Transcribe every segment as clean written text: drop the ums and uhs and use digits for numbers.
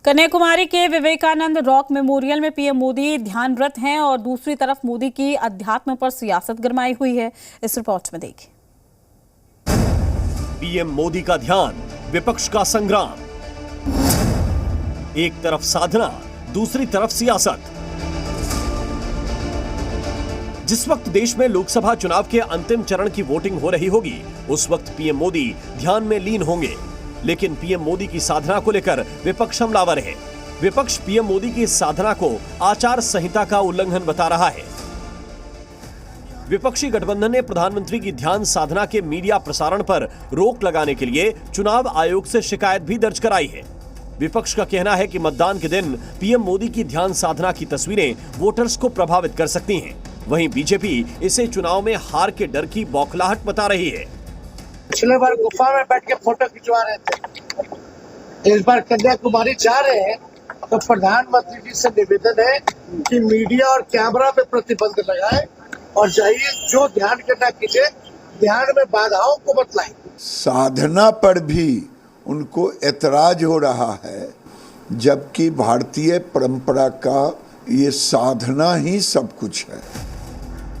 कन्याकुमारी के Vivekananda rock memorial में PM Modi ध्यानरत हैं और दूसरी तरफ मोदी की अध्यात्म पर सियासत गरमाई हुई है। इस रिपोर्ट में देखिए। पीएम मोदी का ध्यान, विपक्ष का संग्राम। एक तरफ साधना, दूसरी तरफ सियासत। जिस वक्त देश में लोकसभा चुनाव के अंतिम चरण की वोटिंग हो रही होगी, उस वक्त पीएम मोदी ध्यान में लीन होंगे। लेकिन पीएम मोदी की साधना को लेकर विपक्ष हमलावर है। विपक्ष पीएम मोदी की साधना को आचार संहिता का उल्लंघन बता रहा है। विपक्षी गठबंधन ने प्रधानमंत्री की ध्यान साधना के मीडिया प्रसारण पर रोक लगाने के लिए चुनाव आयोग से शिकायत भी दर्ज कराई है। विपक्ष का कहना है कि मतदान के दिन पीएम मोदी की ध्यान साधना की तस्वीरें वोटर्स को प्रभावित कर सकती हैं। वहीं बीजेपी इसे चुनाव में हार के डर की बौखलाहट बता रही है। पिछले बार गुफा में बैठ के फोटो खिंचवा रहे थे, इस बार कन्याकुमारी जा रहे हैं तो प्रधानमंत्री जी से निवेदन है कि मीडिया और कैमरा पे प्रतिबंध लगाए और जाइए, जो ध्यान करना कीजिए, ध्यान में बाधाओं को बतलाएं। साधना पर भी उनको ऐतराज हो रहा है, जबकि भारतीय परंपरा का ये साधना ही सब कुछ है।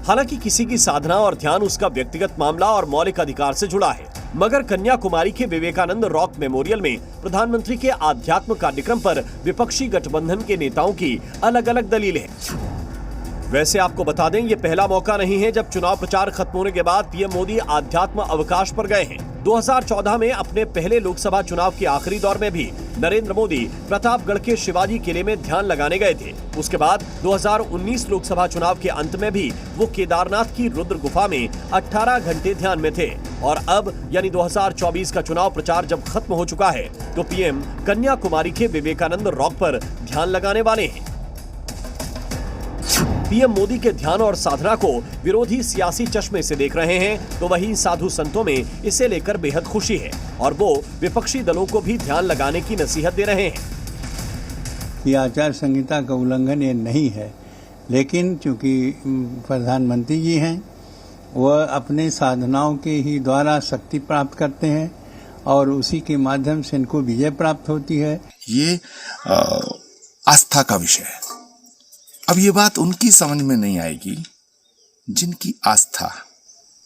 हालांकि किसी की साधना और ध्यान उसका व्यक्तिगत मामला और मौलिक अधिकार से जुड़ा है, मगर कन्याकुमारी के विवेकानंद रॉक मेमोरियल में प्रधानमंत्री के आध्यात्म कार्यक्रम पर विपक्षी गठबंधन के नेताओं की अलग अलग दलील है। वैसे आपको बता दें, ये पहला मौका नहीं है जब चुनाव प्रचार खत्म होने के बाद पीएम मोदी आध्यात्म अवकाश पर गए हैं। 2014 में अपने पहले लोकसभा चुनाव के आखिरी दौर में भी नरेंद्र मोदी प्रतापगढ़ के शिवाजी किले में ध्यान लगाने गए थे। उसके बाद 2019 लोकसभा चुनाव के अंत में भी वो केदारनाथ की रुद्र गुफा में 18 घंटे ध्यान में थे। और अब यानी 2024 का चुनाव प्रचार जब खत्म हो चुका है, तो पीएम कन्याकुमारी के विवेकानंद रॉक पर ध्यान लगाने वाले हैं। पीएम मोदी के ध्यान और साधना को विरोधी सियासी चश्मे से देख रहे हैं, तो वहीं साधु संतों में इसे लेकर बेहद खुशी है और वो विपक्षी दलों को भी ध्यान लगाने की नसीहत दे रहे हैं। ये आचार संहिता का उल्लंघन ये नहीं है, लेकिन चूंकि प्रधानमंत्री जी हैं, वह अपने साधनाओं के ही द्वारा शक्ति प्राप्त करते हैं और उसी के माध्यम से इनको विजय प्राप्त होती है। ये आस्था का विषय है। अब ये बात उनकी समझ में नहीं आएगी जिनकी आस्था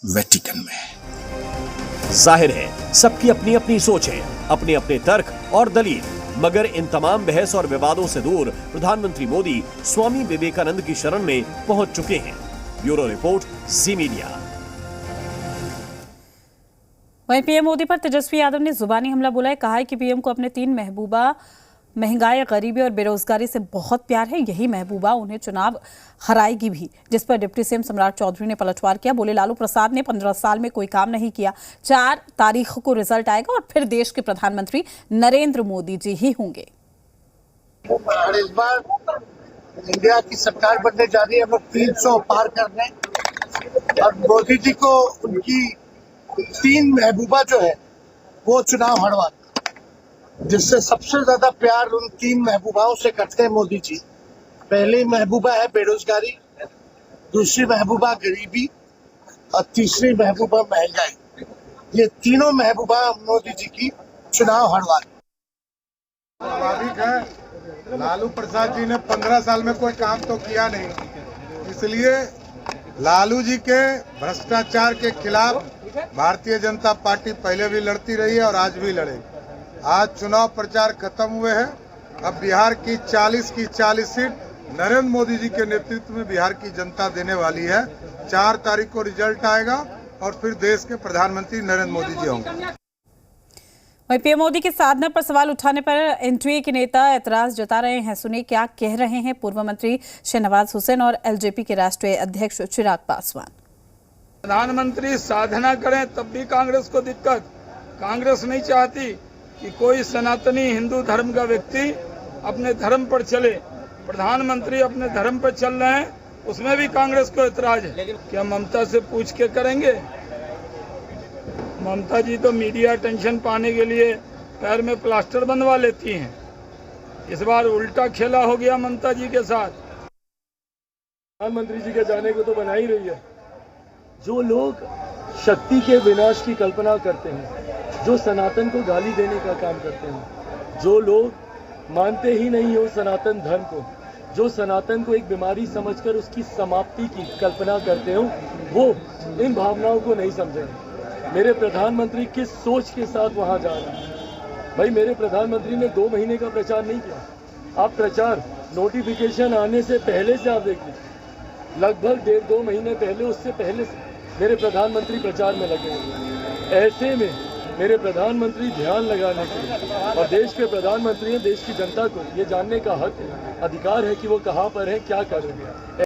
वेटिकन में है। जाहिर है सबकी अपनी अपनी सोच है, अपने अपने तर्क और दलील, मगर इन तमाम बहस और विवादों से दूर प्रधानमंत्री मोदी स्वामी विवेकानंद की शरण में पहुंच चुके हैं। ब्यूरो रिपोर्ट, जी मीडिया। वहीं पीएम मोदी पर तेजस्वी यादव ने जुबानी हमला बोला है। कहा है कि पीएम को अपने 3 महबूबा महंगाई, गरीबी और बेरोजगारी से बहुत प्यार है। यही महबूबा उन्हें चुनाव हराएगी भी, जिस पर डिप्टी सीएम सम्राट चौधरी ने पलटवार किया। बोले, लालू प्रसाद ने 15 साल में कोई काम नहीं किया। 4 तारीख को रिजल्ट आएगा और फिर देश के प्रधानमंत्री नरेंद्र मोदी जी ही होंगे। और इस बार इंडिया की सरकार बनने जा रही है, हम 300 पार करने, और मोदी जी को उनकी 3 महबूबा जो है वो चुनाव हरवा, जिससे सबसे ज्यादा प्यार उन 3 महबूबाओं से करते हैं मोदी जी। पहली महबूबा है बेरोजगारी, दूसरी महबूबा गरीबी और तीसरी महबूबा महंगाई। ये तीनों महबूबा मोदी जी की चुनाव हरवा। स्वाभाविक है, लालू प्रसाद जी ने 15 साल में कोई काम तो किया नहीं, इसलिए लालू जी के भ्रष्टाचार के खिलाफ भारतीय जनता पार्टी पहले भी लड़ती रही है और आज भी लड़ेगी। आज चुनाव प्रचार खत्म हुए हैं। अब बिहार की 40 की 40 सीट नरेंद्र मोदी जी के नेतृत्व में बिहार की जनता देने वाली है। 4 तारीख को रिजल्ट आएगा और फिर देश के प्रधानमंत्री नरेंद्र मोदी जी होंगे। वहीं पीएम मोदी की साधना पर सवाल उठाने पर एनडीए के नेता ऐतराज जता रहे हैं। सुनिए क्या कह रहे हैं पूर्व मंत्री शहनवाज हुसैन और एलजेपी के राष्ट्रीय अध्यक्ष चिराग पासवान। प्रधानमंत्री साधना करें तब भी कांग्रेस को दिक्कत। कांग्रेस नहीं चाहती कि कोई सनातनी हिंदू धर्म का व्यक्ति अपने धर्म पर चले। प्रधानमंत्री अपने धर्म पर चल रहे हैं, उसमें भी कांग्रेस को ऐतराज है। क्या ममता से पूछ के करेंगे? ममता जी तो मीडिया अटेंशन पाने के लिए पैर में प्लास्टर बंधवा लेती हैं। इस बार उल्टा खेला हो गया ममता जी के साथ। प्रधानमंत्री जी के जाने को तो बना ही रही है। जो लोग शक्ति के विनाश की कल्पना करते हैं, जो सनातन को गाली देने का काम करते हैं, जो लोग मानते ही नहीं हो सनातन धर्म को, जो सनातन को एक बीमारी समझकर उसकी समाप्ति की कल्पना करते हो, वो इन भावनाओं को नहीं समझेंगे। मेरे प्रधानमंत्री किस सोच के साथ वहां जा रहे हैं? भाई, मेरे प्रधानमंत्री ने 2 महीने का प्रचार नहीं किया। आप प्रचार नोटिफिकेशन आने से पहले से आप देख लीजिए, लगभग 1.5-2 महीने पहले, उससे पहले से मेरे प्रधानमंत्री प्रचार में लगे हुए। ऐसे में मेरे प्रधानमंत्री ध्यान लगाने के, और देश के प्रधानमंत्री हैं, देश की जनता को ये जानने का हक है, अधिकार है कि वो कहाँ पर हैं, क्या कर रहे हैं।